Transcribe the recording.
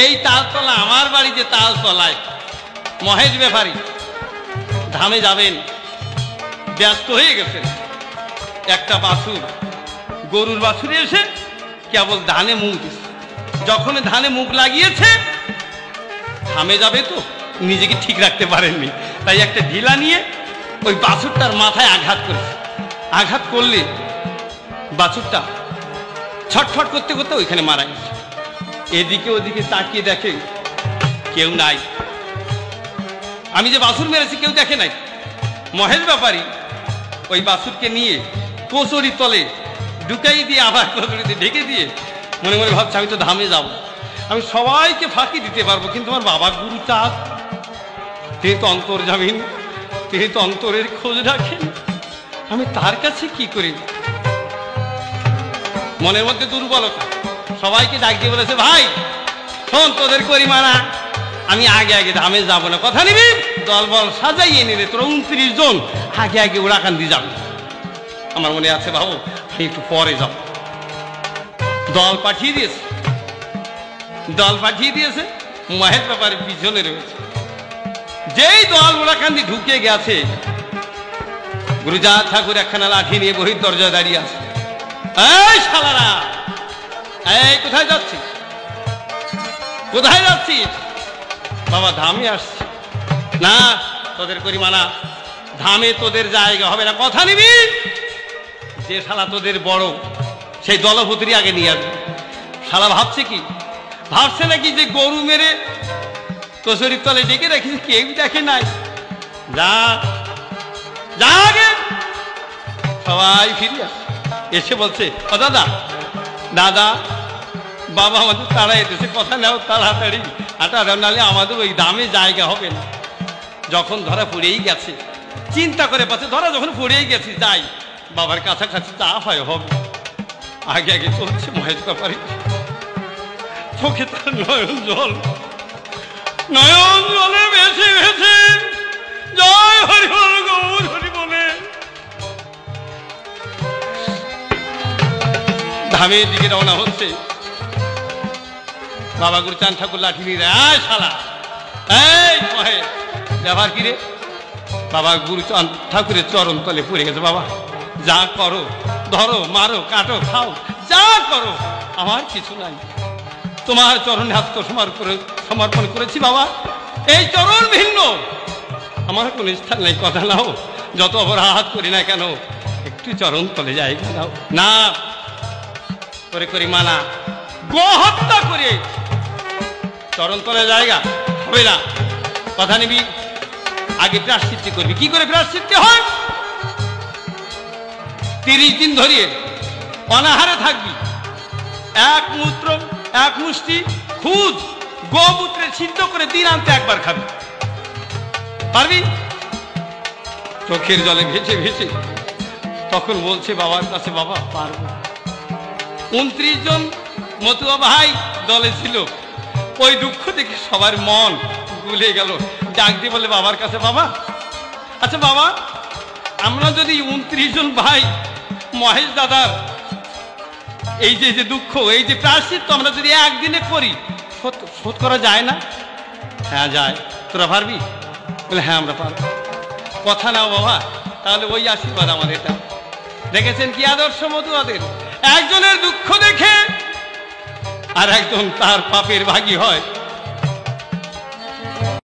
এই তালতলা আমার বাড়িতে তালতলায় মহেশ ব্যাপারী ধামে যাবেন, ব্যস্ত হয়ে গেছেন। একটা বাছুর, গরুর বাছুরে এসে কেবল ধানে মুখ দিচ্ছে। যখন ধানে মুখ লাগিয়েছে, ধামে যাবে তো নিজেকে ঠিক রাখতে পারেননি, তাই একটা ঢিলা নিয়ে ওই বাছুরটার মাথায় আঘাত করেছে। আঘাত করলে বাছুরটা ছটফট করতে করতে ওইখানে মারা গেছে। এদিকে ওদিকে তাকিয়ে দেখে কেউ নাই। আমি যে বাছুর মেরেছি কেউ দেখে নাই। মহেশ ব্যাপারী ওই বাছুরকে নিয়ে কচুরি তলে ঢুকাই দিয়ে আবার কচুরিতে ঢেকে দিয়ে মনে মনে ভাবছে আমি তো ধামে যাব, আমি সবাইকে ফাঁকি দিতে পারবো, কিন্তু আমার বাবা গুরু চাঁদ তিনি তো অন্তর্জামিন, তিনি তো অন্তরের খোঁজ রাখেন, আমি তার কাছে কি করি। মনের মধ্যে দুর্বলতা, সবাইকে ডাক দিয়ে বলেছে ভাই শোন তোদের করি মানা, আমি আগে আগে ধামে যাবো না, কথা নিবি? দল বল সাজাইয়ে নিলে তোরা 29 জন আগে আগে ওরাকান্দি যাবে। আমার মনে আছে বাবু আমি একটু পরে যাব। দল পাঠিয়ে দিয়েছে, দল পাঠিয়ে দিয়েছে, মহেশ ব্যাপারী পিছনে রয়েছে। যেই দল ওরাকান্দি ঢুকে গেছে, গুরুচাঁদ ঠাকুর একখানা লাঠি নিয়ে বহির দরজায় দাঁড়িয়ে আছে। এই শালারা, এই কোথায় যাচ্ছি, কোথায় যাচ্ছিস? বাবা ধামে আসছি। না তোদের করি মানা, ধামে তোদের জায়গা হবে না, কথা নিবি? যে শালা তোদের বড় সেই দলভূতরি আগে নিয়ে আসবে। শালা ভাবছে কি, ভাবছে নাকি যে গরু মেরে কচুরির তলে ডেকে রেখেছে, কেউ দেখে নাই। যা যা আগে। সবাই ফিরে আসে, এসে বলছে ও দাদা দাদা বাবা আমাদের তাড়া এসেছে, কথা নেও তাড়াতাড়ি হাঁটা, নাহলে আমাদের ওই দামে জায়গা হবে না। যখন ধরা পড়েই গেছে, চিন্তা করে পাচ্ছে ধরা যখন পড়েই গেছি যাই বাবার কাছাকাছি, যা হয় হবে। আগে আগে চলছে মহেশ ব্যাপারী, চোখে তার নয়ন জল, নয়ন জলে ভেসে ভেসে জয় হরি বল গৌর হরি বলে ধামের দিকে রওনা হচ্ছে। বাবা গুরুচাঁদ ঠাকুর লাঠি নিয়ে আয় শালা, এই মহেশ ব্যাপার কি রে? বাবা গুরুচাঁদ ঠাকুরের চরণ তলে পড়ে গেছে। বাবা যা করো, ধরো মারো কাটো খাও, যা করো, আমার কিছু নাই, তোমার চরণে সমর্পণ করেছি বাবা। এই চরণ ভিন্ন, আমার কোন স্থান নেই, কথা নাও, যত অপরাধ করি না কেন একটু চরণ তলে জায়গা দাও। না করে করি মানা, গো হত্যা করে চরণ তলে জায়গা হবে না, কথা নিবি? আগে প্রায়শ্চিত্ত করবি। কি করে প্রায়শ্চিত্ত হয়? 30 দিন ধরিয়ে অনাহারে থাকবি, এক মুষ্টি খুদ গোমূত্রে সিদ্ধ করে দিন আনতে একবার খাবি, পারবি? চোখের জলে ভেসে ভেসে তখন বলছে বাবার কাছে, বাবা পারবো। 29 জন মতুয়া ভাই দলে ছিল, ওই দুঃখ দেখে সবার মন গুলে গেল। ডাক দিয়ে বলে বাবার কাছে, বাবা আচ্ছা বাবা আমরা যদি 29 জন ভাই মহেশ দাদার এই যে দুঃখ, এই যে প্রায়শ্চিত্ত আমরা যদি একদিনে করি, শোধ করা যায় না? হ্যাঁ যায়। তোরা পারবি? বলে হ্যাঁ আমরা পারবো। কথা নাও বাবা, তাহলে ওই আশীর্বাদ আমার এটা। দেখেছেন কি আদর্শ মতুয়াদের, একজনের দুঃখ দেখে আর একজন তার পাপের ভাগী হয়।